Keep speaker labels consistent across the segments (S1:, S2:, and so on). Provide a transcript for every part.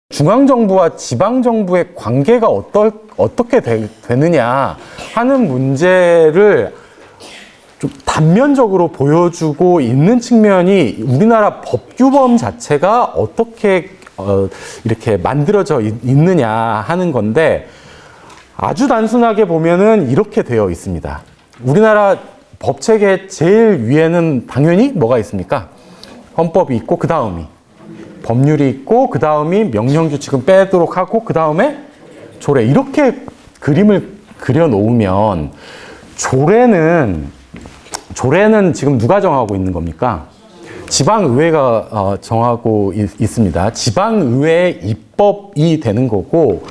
S1: 중앙정부와 지방정부의 관계가 어떻게 되느냐 하는 문제를 좀 단면적으로 보여주고 있는 측면이 우리나라 법규범 자체가 어떻게 이렇게 만들어져 있느냐 하는 건데, 아주 단순하게 보면은 이렇게 되어 있습니다. 우리나라 법체계 제일 위에는 당연히 뭐가 있습니까? 헌법이 있고, 그 다음이 법률이 있고, 그 다음이 명령규칙은 빼도록 하고, 그 다음에 조례. 이렇게 그림을 그려놓으면 조례는 지금 누가 정하고 있는 겁니까? 지방의회가 정하고 있습니다. 지방의회의 입법이 되는 거고,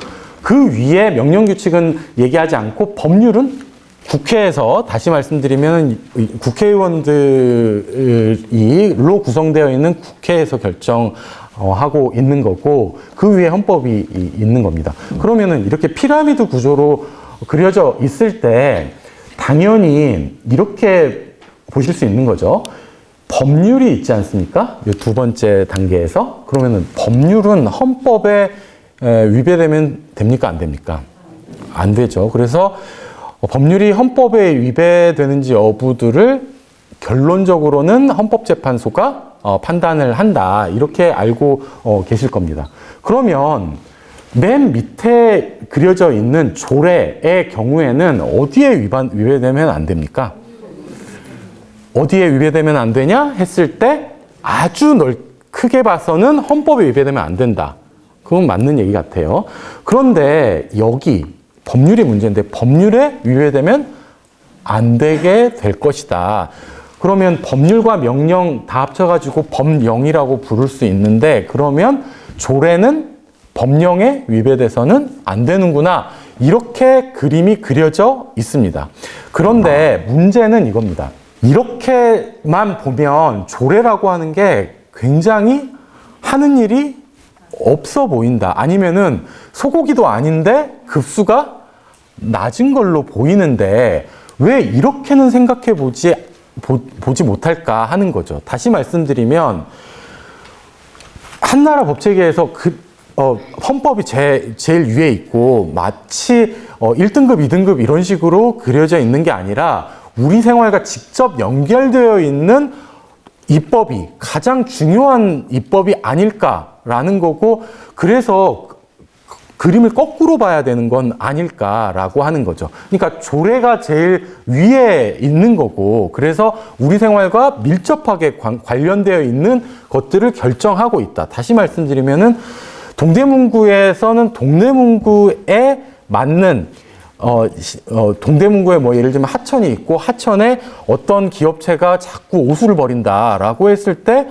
S1: 그 위에 명령규칙은 얘기하지 않고 법률은 국회에서, 다시 말씀드리면 국회의원들로 구성되어 있는 국회에서 결정하고 있는 거고, 그 위에 헌법이 있는 겁니다. 그러면은 이렇게 피라미드 구조로 그려져 있을 때 당연히 이렇게 보실 수 있는 거죠. 법률이 있지 않습니까? 이 두 번째 단계에서. 그러면은 법률은 헌법에 위배되면 됩니까? 안 됩니까? 안 되죠. 그래서 법률이 헌법에 위배되는지 여부들을 결론적으로는 헌법재판소가 판단을 한다. 이렇게 알고 계실 겁니다. 그러면 맨 밑에 그려져 있는 조례의 경우에는 어디에 위배되면 안 됩니까? 어디에 위배되면 안 되냐 했을 때 아주 크게 봐서는 헌법에 위배되면 안 된다. 그건 맞는 얘기 같아요. 그런데 여기 법률이 문제인데, 법률에 위배되면 안 되게 될 것이다. 그러면 법률과 명령 다 합쳐가지고 법령이라고 부를 수 있는데, 그러면 조례는 법령에 위배돼서는 안 되는구나. 이렇게 그림이 그려져 있습니다. 그런데 문제는 이겁니다. 이렇게만 보면 조례라고 하는 게 굉장히 하는 일이 없어 보인다. 아니면은 소고기도 아닌데 급수가 낮은 걸로 보이는데 왜 이렇게는 생각해 보지 못할까 하는 거죠. 다시 말씀드리면, 한나라 법체계에서 헌법이 제일 위에 있고 마치 1등급, 2등급 이런 식으로 그려져 있는 게 아니라 우리 생활과 직접 연결되어 있는 입법이 가장 중요한 입법이 아닐까라는 거고, 그래서 그림을 거꾸로 봐야 되는 건 아닐까라고 하는 거죠. 그러니까 조례가 제일 위에 있는 거고, 그래서 우리 생활과 밀접하게 관련되어 있는 것들을 결정하고 있다. 다시 말씀드리면은 동대문구에서는 동대문구에 맞는 동대문구에 뭐 예를 들면 하천이 있고, 하천에 어떤 기업체가 자꾸 오수를 벌인다라고 했을 때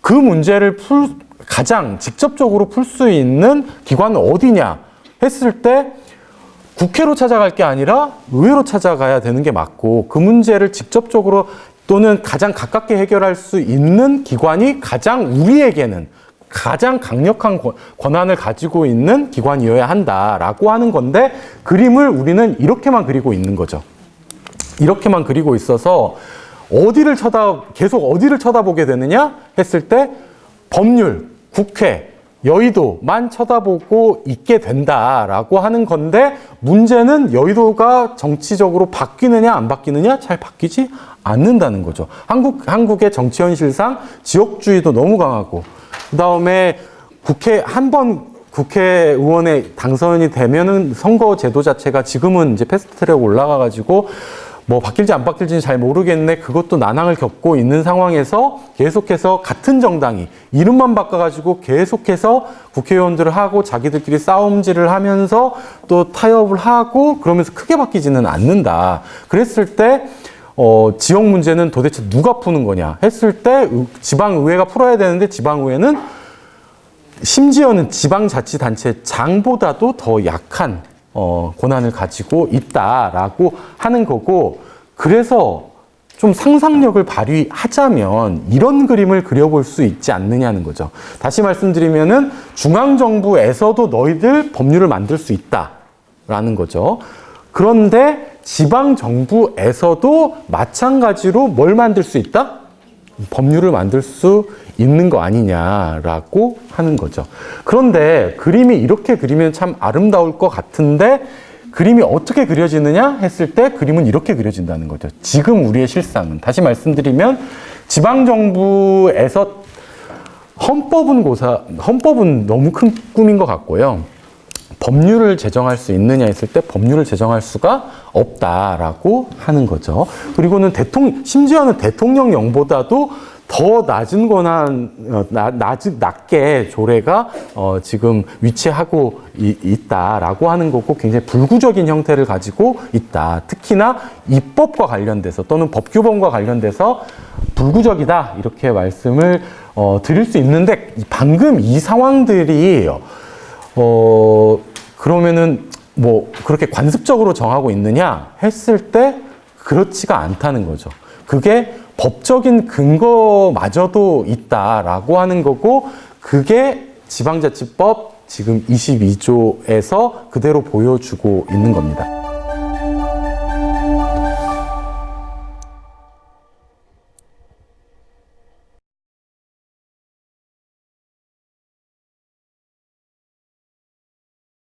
S1: 그 문제를 가장 직접적으로 풀 수 있는 기관은 어디냐 했을 때 국회로 찾아갈 게 아니라 의회로 찾아가야 되는 게 맞고, 그 문제를 직접적으로 또는 가장 가깝게 해결할 수 있는 기관이 우리에게는 가장 강력한 권한을 가지고 있는 기관이어야 한다라고 하는 건데, 그림을 우리는 이렇게만 그리고 있는 거죠. 이렇게만 그리고 있어서 계속 어디를 쳐다보게 되느냐 했을 때 법률, 국회, 여의도만 쳐다보고 있게 된다라고 하는 건데, 문제는 여의도가 정치적으로 바뀌느냐 안 바뀌느냐? 잘 바뀌지 않는다는 거죠. 한국의 정치 현실상 지역주의도 너무 강하고, 그 다음에 국회의원에 당선이 되면은 선거 제도 자체가 지금은 이제 패스트트랙 올라가가지고 뭐 바뀔지 안 바뀔지는 잘 모르겠네. 그것도 난항을 겪고 있는 상황에서 계속해서 같은 정당이 이름만 바꿔가지고 계속해서 국회의원들을 하고 자기들끼리 싸움질을 하면서 또 타협을 하고 그러면서 크게 바뀌지는 않는다. 그랬을 때 지역 문제는 도대체 누가 푸는 거냐 했을 때 지방의회가 풀어야 되는데, 지방의회는 심지어는 지방자치단체 장보다도 더 약한 권한을 가지고 있다라고 하는 거고, 그래서 좀 상상력을 발휘하자면 이런 그림을 그려볼 수 있지 않느냐는 거죠. 다시 말씀드리면은 중앙정부에서도 너희들 법률을 만들 수 있다라는 거죠. 그런데 지방 정부에서도 마찬가지로 뭘 만들 수 있다? 법률을 만들 수 있는 거 아니냐라고 하는 거죠. 그런데 그림이 이렇게 그리면 참 아름다울 것 같은데 그림이 어떻게 그려지느냐 했을 때 그림은 이렇게 그려진다는 거죠. 지금 우리의 실상은. 다시 말씀드리면 지방정부에서 헌법은 너무 큰 꿈인 것 같고요. 법률을 제정할 수 있느냐 했을 때 법률을 제정할 수가 없다라고 하는 거죠. 그리고는 심지어는 대통령령보다도 더 낮은 권한, 낮게 조례가 지금 위치하고 있다라고 하는 거고 굉장히 불구적인 형태를 가지고 있다. 특히나 입법과 관련돼서 또는 법규범과 관련돼서 불구적이다. 이렇게 말씀을 드릴 수 있는데 방금 이 상황들이 그러면은 뭐 그렇게 관습적으로 정하고 있느냐 했을 때 그렇지가 않다는 거죠. 그게 법적인 근거마저도 있다라고 하는 거고 그게 지방자치법 지금 22조에서 그대로 보여주고 있는 겁니다.